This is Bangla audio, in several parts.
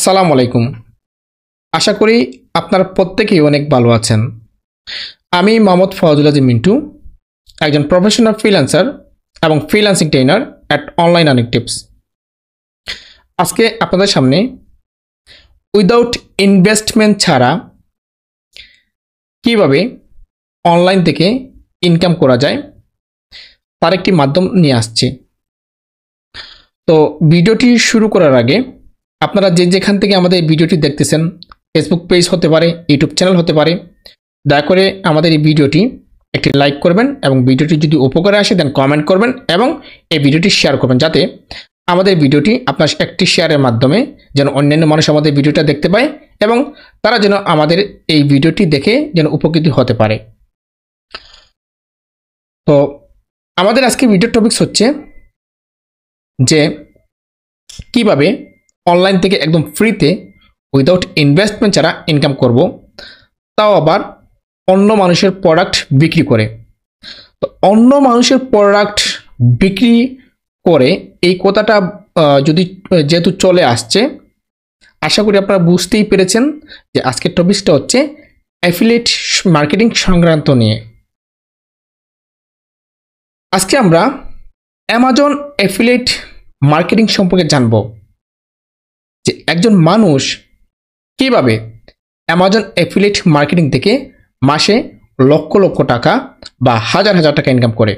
আসসালামু আলাইকুম। আশা করি আপনারা প্রত্যেকেই অনেক ভালো আছেন। আমি মোহাম্মদ ফজল আজিম মিন্টু, একজন প্রফেশনাল ফ্রিল্যান্সার এবং freelancing trainer at online earning tips. আজকে আপনাদের সামনে উইদাউট ইনভেস্টমেন্ট ছাড়া কিভাবে অনলাইন থেকে ইনকাম করা যায় তার একটি মাধ্যম নিয়ে আসছি। তো ভিডিওটি শুরু করার আগে আপনারা যেখান থেকে আমাদের ভিডিওটি দেখতেছেন, ফেসবুক পেজ হতে পারে, ইউটিউব চ্যানেল হতে পারে, দয়া করে আমাদের এই ভিডিওটি একটি লাইক করবেন এবং ভিডিওটি যদি উপকারে আসে দেন কমেন্ট করবেন এবং এই ভিডিওটি শেয়ার করবেন, যাতে আমাদের ভিডিওটি আপনার একটি শেয়ারের মাধ্যমে যেন অন্যান্য মানুষ আমাদের ভিডিওটা দেখতে পায় এবং তারা যেন আমাদের এই ভিডিওটি দেখে যেন উপকৃত হতে পারে। তো আমাদের আজকে ভিডিও টপিকস হচ্ছে যে কিভাবে অনলাইন থেকে একদম ফ্রিতে উইদাউট ইনভেস্টমেন্ট ছাড়া ইনকাম করব, তাও আবার অন্য মানুষের প্রোডাক্ট বিক্রি করে। তো অন্য মানুষের প্রোডাক্ট বিক্রি করে এই কথাটা যেহেতু চলে আসছে, আশা করি আপনারা বুঝতেই পেরেছেন যে আজকের টপিকটা হচ্ছে অ্যাফিলিয়েট মার্কেটিং সংক্রান্ত নিয়ে। আজকে আমরা অ্যামাজন অ্যাফিলিয়েট মার্কেটিং সম্পর্কে জানব যে একজন মানুষ কিভাবে অ্যামাজন অ্যাফিলিয়েট মার্কেটিং থেকে মাসে লক্ষ লক্ষ টাকা বা হাজার হাজার টাকা ইনকাম করে।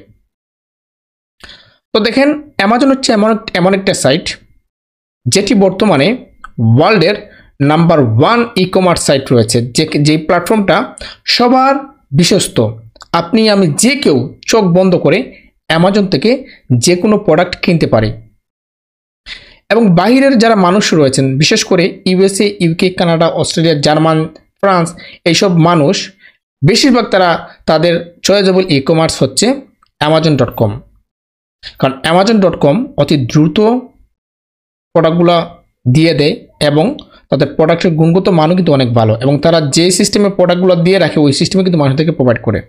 তো দেখেন, অ্যামাজন হচ্ছে এমন একটা সাইট যেটি বর্তমানে ওয়ার্ল্ডের নাম্বার 1 ই কমার্স সাইট রয়েছে, যে প্ল্যাটফর্মটা সবার বিশ্বস্ত। আপনি আমি যে কেউ চোখ বন্ধ করে অ্যামাজন থেকে যে কোনো প্রোডাক্ট কিনতে পারে এবং বাইরের যারা মানুষ রয়েছেন, বিশেষ করে USA, UK, Canada, Australia, German, France, এইসব মানুষ বেশিরভাগ তাদের চয়েজেবল ই কমার্স হচ্ছে amazon.com। কারণ amazon.com অতি দ্রুত প্রোডাক্টগুলো দিয়ে দেয় এবং তাদের প্রোডাক্টের গুণগত মানও কিন্তু অনেক ভালো, এবং তারা যে সিস্টেমে প্রোডাক্টগুলো দিয়ে রাখে ওই সিস্টেমে কিন্তু মানুষদেরকে প্রোভাইড করে।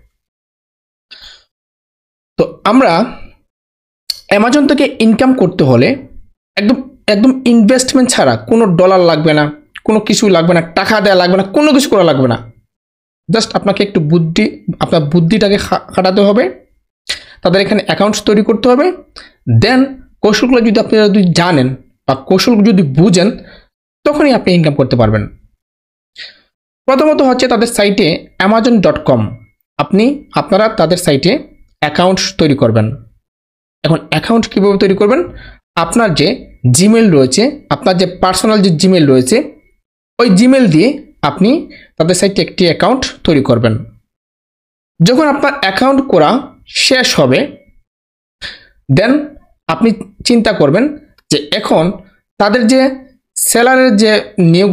তো আমরা অ্যামাজন থেকে ইনকাম করতে হলে একদম একদম ইনভেস্টমেন্ট ছাড়া, কোনো ডলার লাগবে না, কোনো কিছু লাগবে না, টাকা দেওয়া লাগবে না, কোনো কিছু করা লাগবে না। জাস্ট আপনাকে একটু আপনার বুদ্ধিটাকে খাটাতে হবে, তাদের এখানে অ্যাকাউন্টস তৈরি করতে হবে। দেন কৌশলগুলো যদি আপনারা জানেন বা কৌশল যদি বুঝেন, তখনই আপনি ইনকাম করতে পারবেন। প্রথমত হচ্ছে তাদের সাইটে amazon.com আপনারা তাদের সাইটে অ্যাকাউন্ট তৈরি করবেন। এখন অ্যাকাউন্ট কীভাবে তৈরি করবেন? আপনার যে জিমেল রয়েছে, আপনার যে পার্সোনাল যে জিমেল রয়েছে, ওই জিমেল দিয়ে আপনি তাদের সাইটে একটি অ্যাকাউন্ট তৈরি করবেন। যখন আপনার অ্যাকাউন্ট করা শেষ হবে, দেন আপনি চিন্তা করবেন যে এখন তাদের যে সেলারের যে নিয়োগ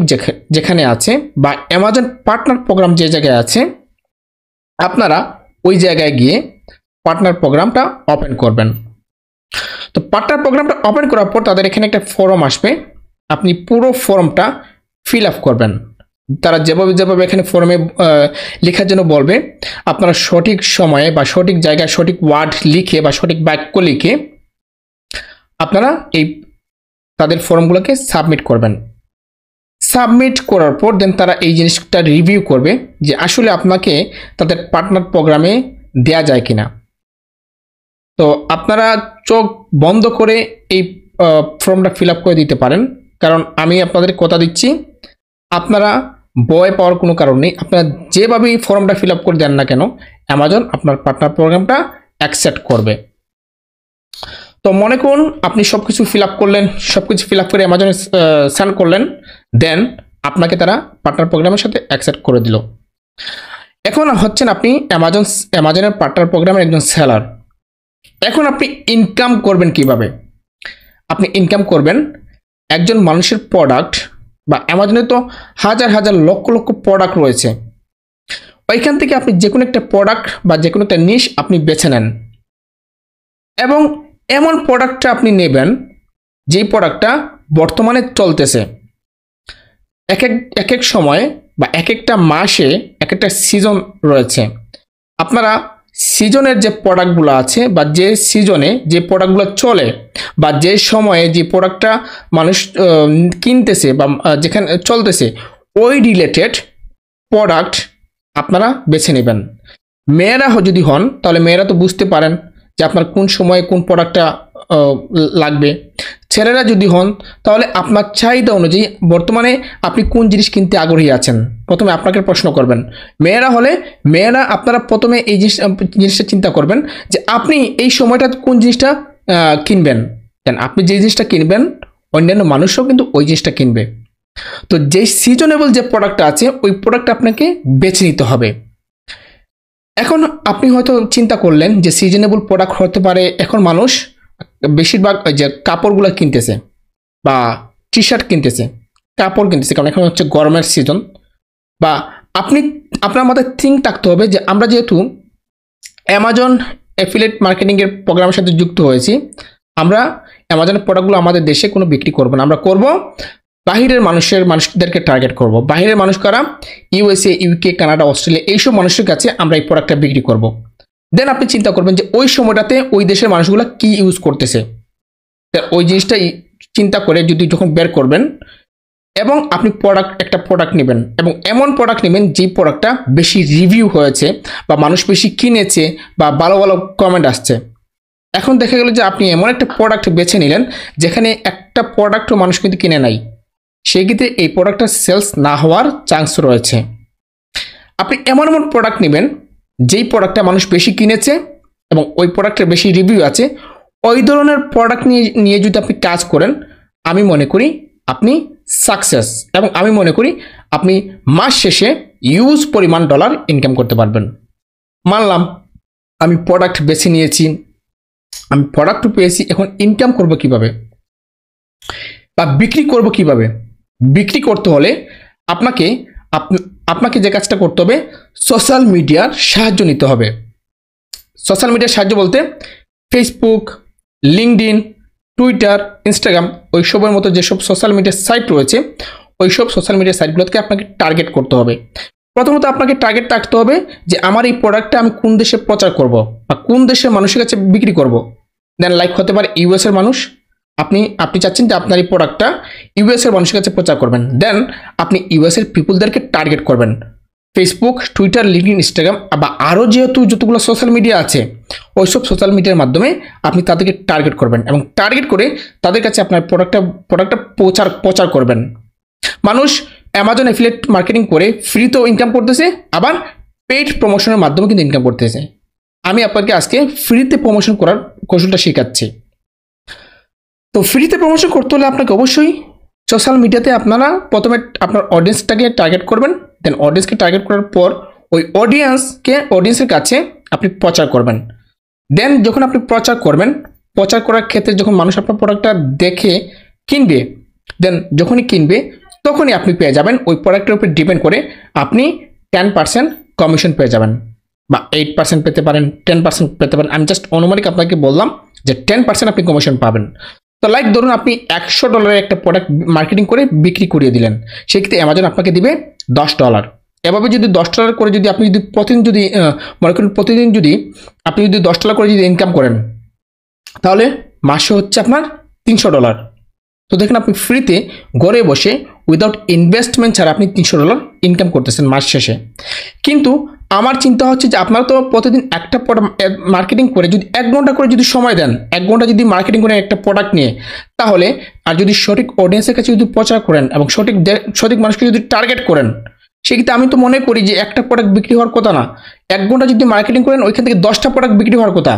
যেখানে আছে বা অ্যামাজন পার্টনার প্রোগ্রাম যে জায়গায় আছে, আপনারা ওই জায়গায় গিয়ে পার্টনার প্রোগ্রামটা ওপেন করবেন। তো পার্টনার প্রোগ্রামটা ওপেন করার পর তাদের এখানে একটা ফর্ম আসবে, আপনি পুরো ফর্মটা ফিল আপ করবেন। তারা যেভাবে এখানে ফর্মে লেখার জন্য বলবে, আপনারা সঠিক সময়ে বা সঠিক জায়গায় সঠিক ওয়ার্ড লিখে বা সঠিক বাক্য লিখে আপনারা তাদের ফর্মগুলোকে সাবমিট করবেন। সাবমিট করার পর দেন তারা এই জিনিসটা রিভিউ করবে যে আসলে আপনাকে তাদের পার্টনার প্রোগ্রামে দেয়া যায় কিনা। তো আপনারা চোখ বন্ধ করে এই ফর্মটা ফিল আপ করে দিতে পারেন, কারণ আমি আপনাদের কথা দিচ্ছি, আপনারা ভয় পাওয়ার কোনো কারণ নেই। আপনারা যেভাবেই ফর্মটা ফিল আপ করে দেন না কেন, অ্যামাজন আপনার পার্টনার প্রোগ্রামটা অ্যাকসেপ্ট করবে। তো মনে করুন আপনি সব কিছু ফিল আপ করলেন, সব কিছু ফিল আপ করে অ্যামাজনে সেন্ড করলেন, দেন আপনাকে তারা পার্টনার প্রোগ্রামের সাথে অ্যাকসেপ্ট করে দিল। এখন হচ্ছেন আপনি অ্যামাজনের পার্টনার প্রোগ্রামের একজন সেলার। এখন আপনি ইনকাম করবেন কিভাবে? আপনি ইনকাম করবেন একজন মানুষের প্রোডাক্ট, বা অ্যামাজনে তো হাজার হাজার লক্ষ লক্ষ প্রোডাক্ট রয়েছে, ওইখান থেকে আপনি যে কোনো একটা প্রোডাক্ট বা যে কোনো একটা নিশ আপনি বেছে নেন এবং এমন প্রোডাক্টটা আপনি নেবেন যেই প্রোডাক্টটা বর্তমানে চলতেছে। এক এক সময় বা এক একটা মাসে এক একটা সিজন রয়েছে। আপনারা সিজনের যে প্রোডাক্টগুলো আছে বা যে সিজনে যে প্রোডাক্টগুলো চলে বা যে সময়ে যে প্রোডাক্টটা মানুষ কিনতেছে বা যেখানে চলতেছে ওই রিলেটেড প্রোডাক্ট আপনারা বেছে নেবেন। মেয়েরা যদি হন তাহলে মেয়েরা তো বুঝতে পারেন যে আপনার কোন সময়ে কোন প্রোডাক্টটা লাগবে। ছেলেরা যদি হন তাহলে আপনার চাহিদা অনুযায়ী বর্তমানে আপনি কোন জিনিস কিনতে আগ্রহী আছেন প্রথমে আপনাকে প্রশ্ন করবেন। মেয়েরা হলে মেয়েরা আপনারা প্রথমে এই জিনিসটা চিন্তা করবেন যে আপনি এই সময়টা কোন জিনিসটা কিনবেন। দেন আপনি যে জিনিসটা কিনবেন অন্যান্য মানুষও কিন্তু ওই জিনিসটা কিনবে। তো যে সিজনেবল যে প্রোডাক্টটা আছে ওই প্রোডাক্ট আপনাকে বেছে নিতে হবে। এখন আপনি হয়তো চিন্তা করলেন যে সিজনেবল প্রোডাক্ট হতে পারে, এখন মানুষ বেশিরভাগ যে কাপড়গুলো কিনতেছে বা টি শার্ট কিনতেছে, কাপড় কিনতেছে, কারণ এখন হচ্ছে গরমের সিজন। বা আপনি আপনার মাথায় থিঙ্ক থাকতে হবে যে আমরা যেহেতু অ্যামাজন অ্যাফিলিয়েট মার্কেটিংয়ের প্রোগ্রামের সাথে যুক্ত হয়েছি, আমরা অ্যামাজনের প্রোডাক্টগুলো আমাদের দেশে কোনো বিক্রি করবো না, আমরা করব বাহিরের মানুষদেরকে টার্গেট করব। বাহিরের মানুষ কারা? ইউএসএ, ইউকে, কানাডা, অস্ট্রেলিয়া, এইসব মানুষের কাছে আমরা এই প্রোডাক্টটা বিক্রি করব। দেন আপনি চিন্তা করবেন যে ওই সময়টাতে ওই দেশের মানুষগুলো কি ইউজ করতেছে, ওই জিনিসটা চিন্তা করে যদি যখন বের করবেন এবং আপনি একটা প্রোডাক্ট নেবেন এবং এমন প্রোডাক্ট নেবেন যে প্রোডাক্টটা বেশি রিভিউ হয়েছে বা মানুষ বেশি কিনেছে বা ভালো ভালো কমেন্ট আসছে। এখন দেখা গেল যে আপনি এমন একটা প্রোডাক্ট বেছে নিলেন যেখানে একটা প্রোডাক্টও মানুষ কিন্তু কিনে নাই, সেই ক্ষেত্রে এই প্রোডাক্টটা সেলস না হওয়ার চান্স রয়েছে। আপনি এমন এমন প্রোডাক্ট নেবেন যেই প্রোডাক্টটা মানুষ বেশি কিনেছে এবং ওই প্রোডাক্টের বেশি রিভিউ আছে, ওই ধরনের প্রোডাক্ট নিয়ে যদি আপনি কাজ করেন, আমি মনে করি আপনি সাকসেস, এবং আমি মনে করি আপনি মাস শেষে ইউজ পরিমাণ ডলার ইনকাম করতে পারবেন। মানলাম আমি প্রোডাক্ট বেছে নিয়েছি, আমি প্রোডাক্টও পেয়েছি, এখন ইনকাম করব কিভাবে বা বিক্রি করব কিভাবে? বিক্রি করতে হলে আপনাকে যে কাজটা করতে হবে, সোশ্যাল মিডিয়ার সাহায্য নিতে হবে। সোশ্যাল মিডিয়ার সাহায্য বলতে ফেসবুক, লিঙ্কডইন, টুইটার, ইনস্টাগ্রাম, ওইসবের মতো যেসব সোশ্যাল মিডিয়ার সাইট রয়েছে ওইসব সোশ্যাল মিডিয়ার সাইটগুলোকে আপনাকে টার্গেট করতে হবে। প্রথমত আপনাকে টার্গেট রাখতে হবে যে আমার এই প্রোডাক্টটা আমি কোন দেশে প্রচার করব বা কোন দেশের মানুষের কাছে বিক্রি করব। দেন লাইক হতে পারে ইউএসের মানুষ, আপনি চাচ্ছেন যে আপনার এই প্রোডাক্টটা ইউএসের মানুষের কাছে প্রচার করবেন। দেন আপনি ইউএসের পিপুলদেরকে টার্গেট করবেন। ফেসবুক, টুইটার, লিঙ্কডইন, ইনস্টাগ্রাম বা আরও যেহেতু যতগুলো সোশ্যাল মিডিয়া আছে ওইসব সোশ্যাল মিডিয়ার মাধ্যমে আপনি তাদেরকে টার্গেট করবেন এবং টার্গেট করে তাদের কাছে আপনার প্রোডাক্টটা প্রচার করবেন। মানুষ অ্যামাজন অ্যাফিলিয়েট মার্কেটিং করে ফ্রিতেও ইনকাম করতেছে, আবার পেইড প্রমোশনের মাধ্যমে কিন্তু ইনকাম করতেছে। আমি আপনাকে আজকে ফ্রিতে প্রমোশন করার কৌশলটা শেখাচ্ছি। তো ফ্রিতে প্রমোশন করতে হলে আপনাকে অবশ্যই সোশ্যাল মিডিয়াতে আপনারা প্রথমে আপনার অডিয়েন্সটাকে টার্গেট করবেন। দেন অডিয়েন্সকে টার্গেট করার পর ওই অডিয়েন্সের কাছে আপনি প্রচার করবেন। দেন যখন আপনি প্রচার করবেন, প্রচার করার ক্ষেত্রে যখন মানুষ আপনার প্রোডাক্টটা দেখে কিনবে, দেন যখনই কিনবে তখনই আপনি পেয়ে যাবেন ওই প্রোডাক্টের উপর ডিপেন্ড করে আপনি 10% কমিশন পেয়ে যাবেন বা 8% পেতে পারেন, 10% পেতে পারেন। আমি জাস্ট অনুমানিক আপনাকে বললাম যে 10% আপনি কমিশন পাবেন। তো লাইক ধরুন আপনি $100 একটা প্রোডাক্ট মার্কেটিং করে বিক্রি করিয়ে দিলেন, সেক্ষেত্রে অ্যামাজন আপনাকে দিবে $10। এভাবে যদি $10 করে যদি আপনি যদি প্রতিদিন যদি মনে করেন প্রতিদিন যদি আপনি যদি $10 করে যদি ইনকাম করেন, তাহলে মাসে হচ্ছে আপনার $300। তো দেখেন আপনি ফ্রিতে ঘরে বসে উইদাউট ইনভেস্টমেন্ট ছাড়া আপনি $300 ইনকাম করতেছেন মাস শেষে। কিন্তু আমার চিন্তা হচ্ছে যে আপনারা তো প্রতিদিন একটা মার্কেটিং করে যদি 1 ঘন্টা করে যদি সময় দেন, 1 ঘন্টা যদি মার্কেটিং করেন একটা প্রোডাক্ট নিয়ে, তাহলে আর যদি সঠিক অডিয়েন্সের কাছে যদি প্রচার করেন এবং সঠিক মানুষকে যদি টার্গেট করেন, সেক্ষেত্রে আমি তো মনে করি যে একটা প্রোডাক্ট বিক্রি হওয়ার কথা না। 1 ঘন্টা যদি মার্কেটিং করেন ওইখান থেকে 10টা প্রোডাক্ট বিক্রি হওয়ার কথা।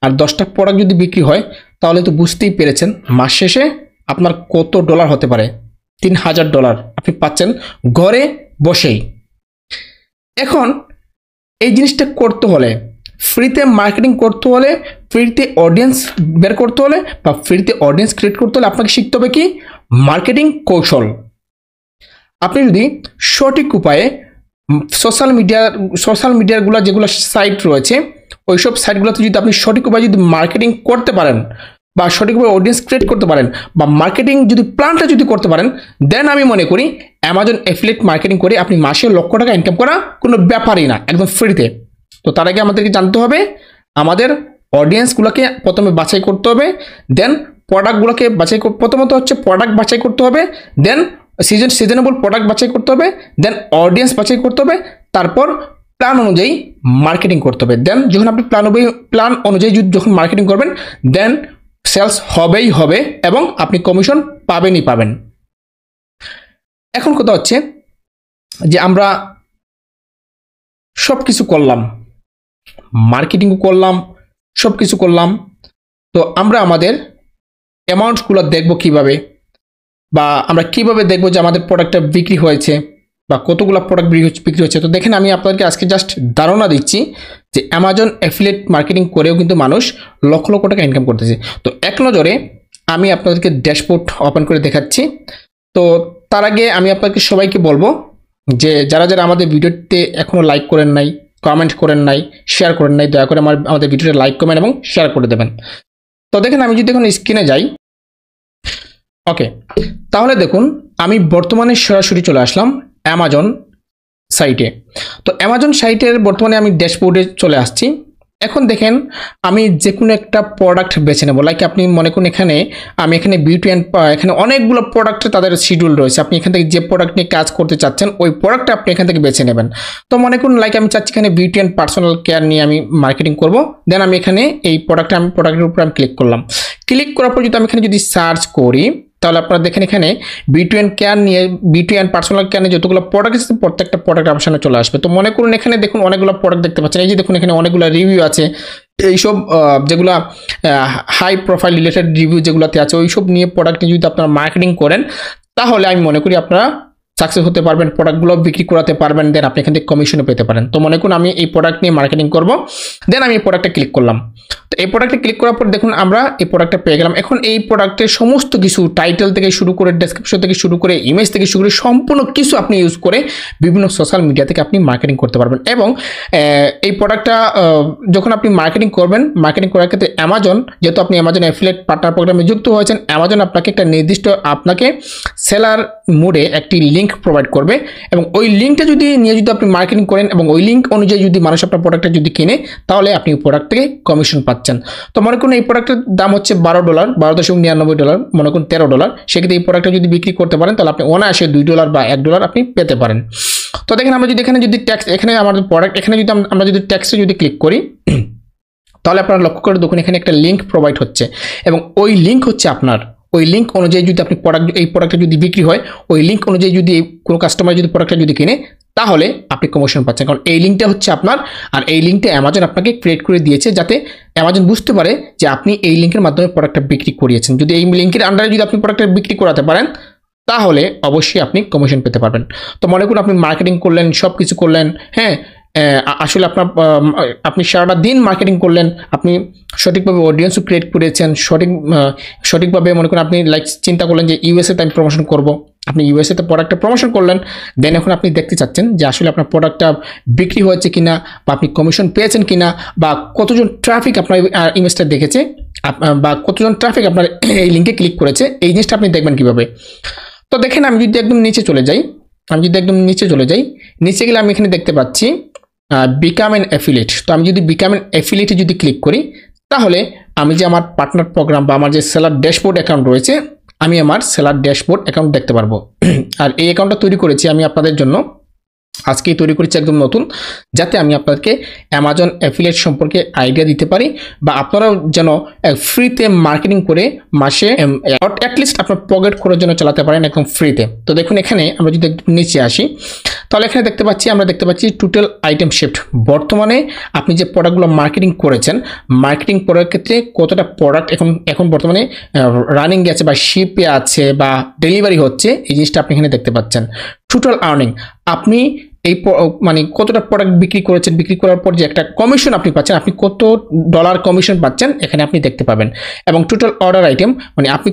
আর 10টা প্রোডাক্ট যদি বিক্রি হয় তাহলে তো বুঝতেই পেরেছেন মাস শেষে আপনার কত ডলার হতে পারে। $3000 আপনি পাচ্ছেন ঘরে বসেই। এখন এই জিনিসটা করতে হলে, ফ্রিতে মার্কেটিং করতে হলে, ফ্রিতে অডিয়েন্স বের করতে হলে বা ফ্রিতে অডিয়েন্স ক্রিয়েট করতে হলে আপনাকে শিখতে হবে কি? মার্কেটিং কৌশল। আপনি যদি সঠিক উপায়ে সোশ্যাল মিডিয়াগুলো যেগুলো সাইট রয়েছে ওইসব সাইটগুলোতে যদি আপনি সঠিক উপায়ে যদি মার্কেটিং করতে পারেন বা সঠিকভাবে অডিয়েন্স ক্রিয়েট করতে পারেন বা মার্কেটিং যদি প্ল্যানটা যদি করতে পারেন, দেন আমি মনে করি অ্যামাজন অ্যাফিলিয়েট মার্কেটিং করে আপনি মাসে $1,00,000 ইনকাম করা কোনো ব্যাপারই না, একদম ফ্রিতে। তো তো তার আগে আমাদেরকে জানতে হবে আমাদের অডিয়েন্সগুলোকে প্রথমে বাছাই করতে হবে, দেন প্রোডাক্টগুলোকে প্রথমত হচ্ছে প্রোডাক্ট বাছাই করতে হবে, দেন সিজনেবল প্রোডাক্ট বাছাই করতে হবে, দেন অডিয়েন্স বাছাই করতে হবে, তারপর প্ল্যান অনুযায়ী মার্কেটিং করতে হবে। দেন যখন আপনি প্ল্যান অনুযায়ী যখন মার্কেটিং করবেন, দেন সেলস হবেই হবে এবং আপনি কমিশন পাবেনই পাবেন। এখন কথা হচ্ছে যে আমরা সব কিছু করলাম, মার্কেটিংও করলাম, সব কিছু করলাম, তো আমরা আমাদের অ্যামাউন্টগুলো দেখব কিভাবে, বা আমরা কিভাবে দেখব যে আমাদের প্রোডাক্টটা বিক্রি হয়েছে বা কতগুলো প্রোডাক্ট বিক্রি হচ্ছে। তো দেখেন আমি আপনাদেরকে আজকে জাস্ট ধারণা দিচ্ছি যে অ্যামাজন অ্যাফিলিয়েট মার্কেটিং করেও কিন্তু মানুষ লক্ষ লক্ষ টাকা ইনকাম করতেছে। তো এক নজরে আমি আপনাদেরকে ড্যাশবোর্ড ওপেন করে দেখাচ্ছি। তো তার আগে আমি আপনাদেরকে সবাইকে বলবো যে যারা যারা আমাদের ভিডিওতে এখনও লাইক করেন নাই, কমেন্ট করেন নাই, শেয়ার করেন নাই, দয়া করে আমাদের ভিডিওতে লাইক, কমেন্ট এবং শেয়ার করে দেবেন। তো দেখেন আমি যদি এখন স্ক্রিনে যাই, ওকে, তাহলে দেখুন আমি বর্তমানে সরাসরি চলে আসলাম অ্যামাজন সাইটে। তো অ্যামাজন সাইটের বর্তমানে আমি ড্যাশবোর্ডে চলে আসছি। এখন দেখেন আমি যে কোনো একটা প্রোডাক্ট বেছে নেব। লাইক আপনি মনে করুন আমি এখানে বিউটি অ্যান্ড এখানে অনেকগুলো প্রোডাক্টের তাদের শিডিউল রয়েছে। আপনি এখান থেকে যে প্রোডাক্ট নিয়ে কাজ করতে চাচ্ছেন ওই প্রোডাক্টটা আপনি এখান থেকে বেছে নেবেন। তো মনে করুন লাইক আমি চাচ্ছি এখানে বিউটি অ্যান্ড পার্সোনাল কেয়ার নিয়ে আমি মার্কেটিং করব। দেন আমি এখানে এই প্রোডাক্টের উপর আমি ক্লিক করলাম। ক্লিক করার পর যদি আমি এখানে যদি সার্চ করি, তাহলে আপনারা দেখেন এখানে বিউটি অ্যান্ড কেয়ার নিয়ে, বিউটি অ্যান্ড পার্সোনাল কেয়ার নিয়ে যতগুলো প্রোডাক্ট আছে প্রত্যেকটা প্রোডাক্ট আমার সামনে চলে আসবে। তো মনে করুন এখানে দেখুন অনেকগুলো প্রোডাক্ট দেখতে পাচ্ছেন। এই যে দেখুন এখানে অনেকগুলো রিভিউ আছে, এইসব যেগুলো হাই প্রোফাইল রিলেটেড রিভিউ যেগুলোতে আছে ওইসব নিয়ে প্রোডাক্ট নিয়ে যদি আপনারা মার্কেটিং করেন, তাহলে আমি মনে করি আপনারা সাকসেস হতে পারবেন, প্রোডাক্টগুলো বিক্রি করাতে পারবেন, দেন আপনি এখান থেকে কমিশনও পেতে পারেন। তো মনে করুন আমি এই প্রোডাক্ট নিয়ে মার্কেটিং করব, দেন আমি এই প্রোডাক্টে ক্লিক করলাম। তো এই প্রোডাক্টে ক্লিক করার পর দেখুন আমরা এই প্রোডাক্টটা পেয়ে গেলাম। এখন এই প্রোডাক্টের সমস্ত কিছু টাইটেল থেকে শুরু করে, ডেসক্রিপশন থেকে শুরু করে, ইমেজ থেকে শুরু করে সম্পূর্ণ কিছু আপনি ইউজ করে বিভিন্ন সোশ্যাল মিডিয়া থেকে আপনি মার্কেটিং করতে পারবেন। এবং এই প্রোডাক্টটা যখন আপনি মার্কেটিং করবেন, মার্কেটিং করার ক্ষেত্রে অ্যামাজন, যেহেতু আপনি অ্যামাজন অ্যাফিলিয়েট পার্টনার প্রোগ্রামে যুক্ত হয়েছেন, অ্যামাজন আপনাকে একটা নির্দিষ্ট আপনাকে সেলার মোডে একটি লিঙ্ক প্রোভাইড করবে এবং ওই লিঙ্কটা যদি নিয়ে যদি আপনি মার্কেটিং করেন এবং ওই লিঙ্ক অনুযায়ী যদি মানুষ আপনার প্রোডাক্টটা যদি কিনে, তাহলে আপনি প্রোডাক্ট থেকে কমিশন পাচ্ছেন। তো মনে করুন এই প্রোডাক্টের দাম হচ্ছে $12, $12.99, মনে করুন $13। সেক্ষেত্রে এই প্রোডাক্টটা যদি বিক্রি করতে পারেন তাহলে আপনি অনায়াসে $2 বা $1 আপনি পেতে পারেন। তো দেখেন আমরা যদি এখানে যদি ট্যাক্স, এখানে আমাদের প্রোডাক্ট, এখানে যদি আমরা যদি ট্যাক্সে যদি ক্লিক করি, তাহলে আপনারা লক্ষ্য করে দেখুন এখানে একটা লিঙ্ক প্রোভাইড হচ্ছে এবং ওই লিঙ্ক হচ্ছে আপনার, ওই লিঙ্ক অনুযায়ী যদি আপনি এই প্রোডাক্টটা যদি বিক্রি হয়, ওই লিঙ্ক অনুযায়ী যদি কোনো কাস্টমার যদি প্রোডাক্টটা যদি কিনে, তাহলে আপনি কমিশন পাচ্ছেন। কারণ এই লিঙ্কটা হচ্ছে আপনার, আর এই লিঙ্কটা অ্যামাজন আপনাকে ক্রিয়েট করে দিয়েছে যাতে অ্যামাজন বুঝতে পারে যে আপনি এই লিঙ্কের মাধ্যমে প্রোডাক্টটা বিক্রি করিয়েছেন। যদি এই লিঙ্কের আন্ডারে যদি আপনি প্রোডাক্টটা বিক্রি করাতে পারেন, তাহলে অবশ্যই আপনি কমিশন পেতে পারবেন। তো মনে করুন আপনি মার্কেটিং করলেন, সব কিছু করলেন, হ্যাঁ, আসলে আপনি সারাটা দিন মার্কেটিং করলেন, আপনি সঠিকভাবে অডিয়েন্সও ক্রিয়েট করেছেন, সঠিকভাবে মনে করেন আপনি লাইক চিন্তা করলেন যে ইউএসএতে আমি প্রমোশন করব, আপনি ইউএসএতে প্রোডাক্টটা প্রমোশন করলেন, দেন এখন আপনি দেখতে চাচ্ছেন যে আসলে আপনার প্রোডাক্টটা বিক্রি হয়েছে কিনা, বা আপনি কমিশন পেয়েছেন কিনা, বা কতজন ট্রাফিক আপনার ইমেজটা দেখেছে, বা কতজন ট্রাফিক আপনার এই লিঙ্কে ক্লিক করেছে, এই জিনিসটা আপনি দেখবেন কিভাবে। তো দেখেন আমি যদি একদম নিচে চলে যাই, নিচে গেলে আমি এখানে দেখতে পাচ্ছি বিকাম অ্যান অ্যাফিলিয়েট। তো আমি যদি বিকাম অ্যান অ্যাফিলিয়েটে যদি ক্লিক করি, তাহলে আমি যে আমার পার্টনার প্রোগ্রাম বা আমার যে সেলার ড্যাশবোর্ড অ্যাকাউন্ট রয়েছে, আমি আমার সেলার ড্যাশবোর্ড অ্যাকাউন্ট দেখতে পারবো। আর এই অ্যাকাউন্টটা তৈরি করেছি আমি আপনাদের জন্য, আজকেই তৈরি করেছি একদম নতুন, যাতে আমি আপনাদেরকে অ্যামাজন অ্যাফিলিয়েট সম্পর্কে আইডিয়া দিতে পারি, বা আপনারাও যেন ফ্রিতে মার্কেটিং করে মাসে অ্যাটলিস্ট আপনার পকেট খরচ জন্য চালাতে পারেন একদম ফ্রিতে। তো দেখুন এখানে আমরা যদি একটু নিচে আসি, তাহলে এখানে আমরা দেখতে পাচ্ছি টোটাল আইটেম শিফট। বর্তমানে আপনি যে প্রোডাক্টগুলো মার্কেটিং করেছেন, মার্কেটিং করার ক্ষেত্রে কতটা প্রোডাক্ট এখন বর্তমানে রানিং আছে বা শিপে আছে বা ডেলিভারি হচ্ছে, এই জিনিসটা আপনি এখানে দেখতে পাচ্ছেন। টোটাল আর্নিং, আপনি এই মানে কতটা প্রোডাক্ট বিক্রি করেছেন, বিক্রি করার পর যে একটা কমিশন আপনি পাচ্ছেন, আপনি কত ডলার কমিশন পাচ্ছেন এখানে আপনি দেখতে পাবেন। এবং টোটাল অর্ডার আইটেম, মানে আপনি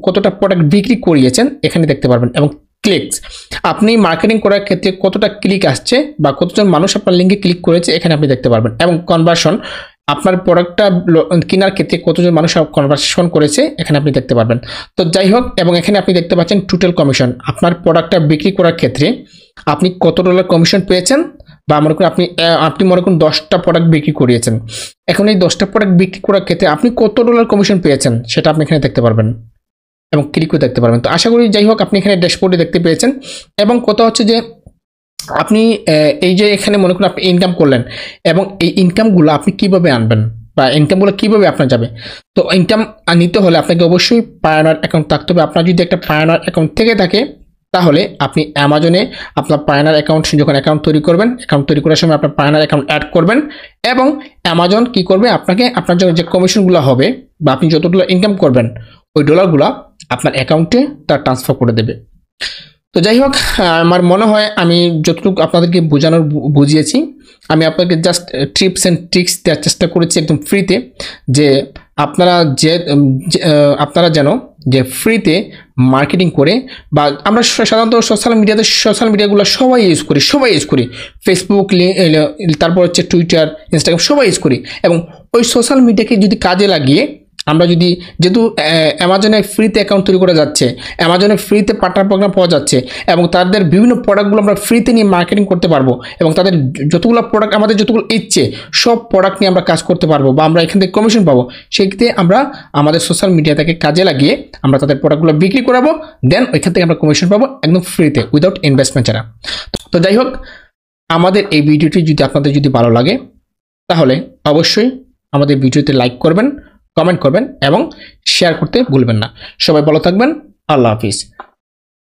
কতটা প্রোডাক্ট বিক্রি করিয়েছেন এখানে দেখতে পারবেন। এবং ক্লিকস, আপনি মার্কেটিং করার ক্ষেত্রে কতটা ক্লিক আসছে বা কতজন মানুষ আপনার লিঙ্কে ক্লিক করেছে এখানে আপনি দেখতে পারবেন। এবং কনভার্সন, আপনার প্রোডাক্টটা কেনার ক্ষেত্রে কতজন মানুষ কনভার্সন করেছে এখানে আপনি দেখতে পারবেন। তো যাই হোক, এবং এখানে আপনি দেখতে পাচ্ছেন টোটাল কমিশন, আপনার প্রোডাক্টটা বিক্রি করার ক্ষেত্রে আপনি কত ডলার কমিশন পেয়েছেন বা মনে করুন আপনি মনে করুন 10টা প্রোডাক্ট বিক্রি করিয়েছেন, এখন এই 10টা প্রোডাক্ট বিক্রি করার ক্ষেত্রে আপনি কত ডলার কমিশন পেয়েছেন সেটা আপনি এখানে দেখতে পারবেন এবং ক্লিক করে দেখতে পারবেন। তো আশা করি যাই হোক আপনি এখানে ড্যাশবোর্ডে দেখতে পেয়েছেন। এবং কথা হচ্ছে যে আপনি এই যে এখানে মনে করুন আপনি ইনকাম করলেন এবং এই ইনকামগুলো আপনি কিভাবে আনবেন বা ইনকামগুলো কিভাবে আপনার যাবে। তো ইনকাম নিতে হলে আপনাকে অবশ্যই পায়োনিয়ার অ্যাকাউন্ট থাকতে হবে। আপনার যদি একটা পায়োনিয়ার অ্যাকাউন্ট থেকে থাকে তাহলে আপনি অ্যামাজনে আপনার পায়োনিয়ার অ্যাকাউন্ট যখন অ্যাকাউন্ট তৈরি করবেন, অ্যাকাউন্ট তৈরি করার সময় আপনার পায়োনিয়ার অ্যাকাউন্ট অ্যাড করবেন এবং অ্যামাজন কি করবে, আপনাকে আপনার যে কমিশনগুলো হবে বা আপনি যতগুলো ইনকাম করবেন ওই ডলারগুলো আপনার অ্যাকাউন্টে তার ট্রান্সফার করে দেবে। তো যাই হোক, আমার মনে হয় আমি যতটুকু আপনাদেরকে বুঝিয়েছি, আমি আপনাকে জাস্ট টিপস অ্যান্ড ট্রিক্স দেওয়ার চেষ্টা করেছি একদম ফ্রিতে, যে আপনারা আপনারা যেন যে ফ্রিতে মার্কেটিং করে, বা আমরা সাধারণত সোশ্যাল মিডিয়াগুলো সবাই ইউজ করি, ফেসবুক, তারপর হচ্ছে টুইটার, ইনস্টাগ্রাম সবাই ইউজ করি। এবং ওই সোশ্যাল মিডিয়াকে যদি কাজে লাগিয়ে আমরা যদি, যেহেতু অ্যামাজনে ফ্রিতে অ্যাকাউন্ট তৈরি করা যাচ্ছে, অ্যামাজনে ফ্রিতে পার্টনার প্রোগ্রাম পাওয়া যাচ্ছে এবং তাদের বিভিন্ন প্রোডাক্টগুলো আমরা ফ্রিতে নিয়ে মার্কেটিং করতে পারবো এবং তাদের যতগুলো প্রোডাক্ট, আমাদের যতগুলো ইচ্ছে সব প্রোডাক্ট নিয়ে আমরা কাজ করতে পারবো বা আমরা এখান থেকে কমিশন পাবো। সেক্ষেত্রে আমরা আমাদের সোশ্যাল মিডিয়াটাকে কাজে লাগিয়ে আমরা তাদের প্রোডাক্টগুলো বিক্রি করাবো, দেন ওইখান থেকে আমরা কমিশন পাবো একদম ফ্রিতে, উইদাউট ইনভেস্টমেন্ট ছাড়া। তো যাই হোক, আমাদের এই ভিডিওটি যদি আপনাদের যদি ভালো লাগে তাহলে অবশ্যই আমাদের ভিডিওতে লাইক করবেন, কমেন্ট করবেন এবং শেয়ার করতে ভুলবেন না। সবাই ভালো থাকবেন। আল্লাহ হাফিজ।